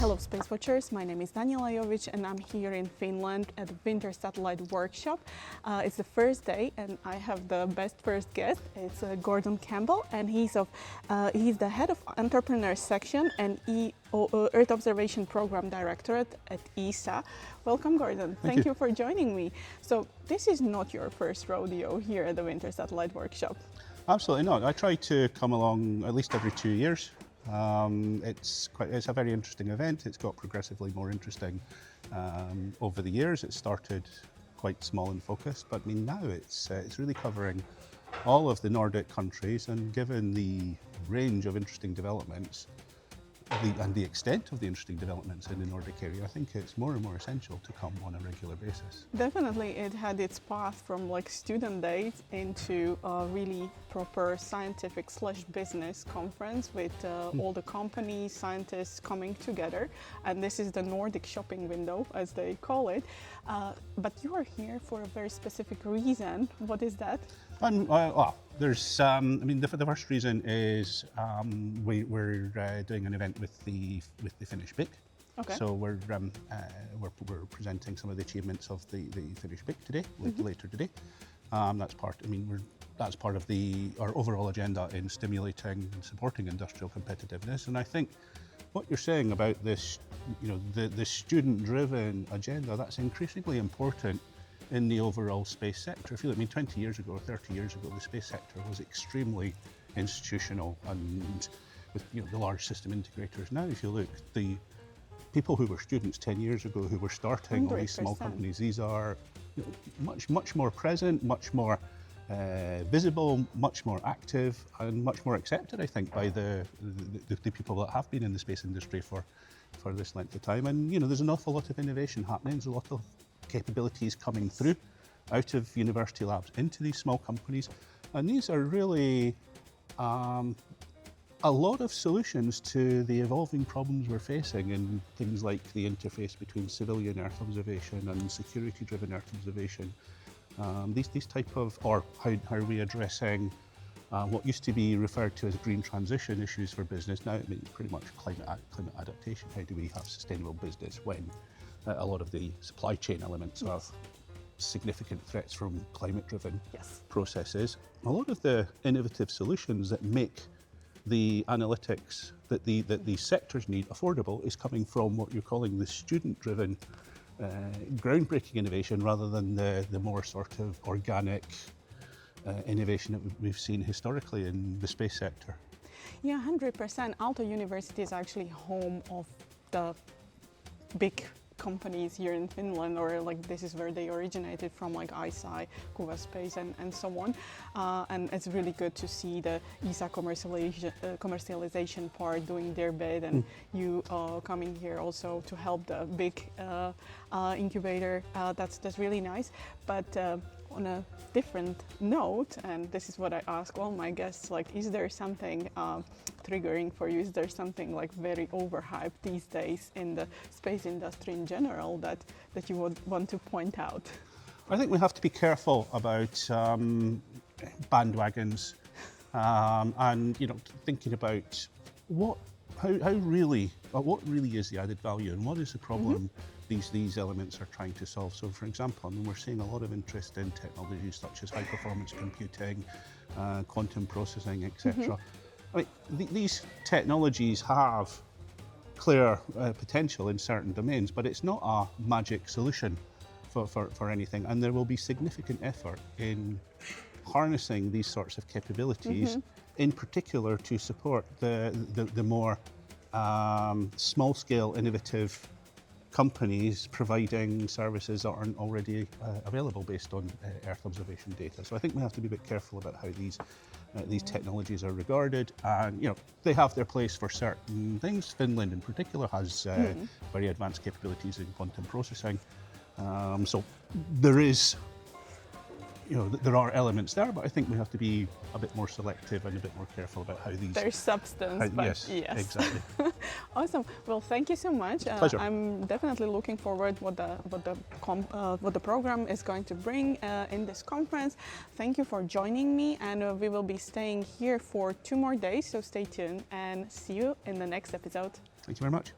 Hello Space Watchers, my name is Daniela Jovic and I'm here in Finland at the Winter Satellite Workshop. It's the first day and I have the best first guest. It's Gordon Campbell and he's the head of entrepreneur section and Earth Observation Program Directorate at ESA. Welcome Gordon, thank you for joining me. So this is not your first rodeo here at the Winter Satellite Workshop. Absolutely not. I try to come along at least every 2 years. It's a very interesting event. It's got progressively more interesting over the years. It started quite small and focused, but I mean now it's really covering all of the Nordic countries, and given the range of interesting developments and the extent of the interesting developments in the Nordic area, I think it's more and more essential to come on a regular basis. Definitely, it had its path from like student days into a really proper scientific/business conference with all the companies, scientists coming together, and this is the Nordic shopping window, as they call it. But you are here for a very specific reason. What is that? There's, the first reason is we're doing an event with the Finnish BIC. Okay. So we're presenting some of the achievements of the Finnish BIC today, later today. That's part of our overall agenda in stimulating and supporting industrial competitiveness. And I think what you're saying about this, the student-driven agenda, that's increasingly important in the overall space sector. 20 years ago or 30 years ago, the space sector was extremely institutional and with the large system integrators. Now, if you look, the people who were students 10 years ago who were starting all these small companies, these are much more present, much more visible, much more active, and much more accepted, I think, by the people that have been in the space industry for this length of time. And there's an awful lot of innovation happening. There's a lot of capabilities coming through out of university labs into these small companies, and these are really a lot of solutions to the evolving problems we're facing in things like the interface between civilian Earth observation and security-driven Earth observation. These type of, or how are we addressing what used to be referred to as green transition issues for business. Now it means pretty much climate adaptation. How do we have sustainable business when a lot of the supply chain elements are significant threats from climate-driven processes? A lot of the innovative solutions that make the analytics that these sectors need affordable is coming from what you're calling the student-driven groundbreaking innovation, rather than the more sort of organic innovation that we've seen historically in the space sector. Yeah, 100%. Aalto University is actually home of the big companies here in Finland, or like this is where they originated from, like ISI, Kuva Space and so on. And it's really good to see the ESA commercialization part doing their bit, and you coming here also to help the big incubator. That's really nice. But on a different note, and this is what I ask all my guests, like, is there something triggering for you? Is there something like very overhyped these days in the space industry in general that you would want to point out? I think we have to be careful about bandwagons and thinking about what really is the added value and what is the problem these elements are trying to solve. So, for example, we're seeing a lot of interest in technologies such as high-performance computing, quantum processing, etc. These technologies have clear potential in certain domains, but it's not a magic solution for anything. And there will be significant effort in harnessing these sorts of capabilities, in particular to support the more small-scale, innovative companies providing services that aren't already available based on Earth observation data. So I think we have to be a bit careful about how these technologies are regarded, and they have their place for certain things. Finland in particular has very advanced capabilities in quantum processing. So there is, there are elements there, but I think we have to be a bit more selective and a bit more careful about how these... There's substance, but yes, exactly. Awesome. Well, thank you so much. Pleasure. I'm definitely looking forward what the program is going to bring in this conference. Thank you for joining me, and we will be staying here for 2 more days, so stay tuned and see you in the next episode. Thank you very much.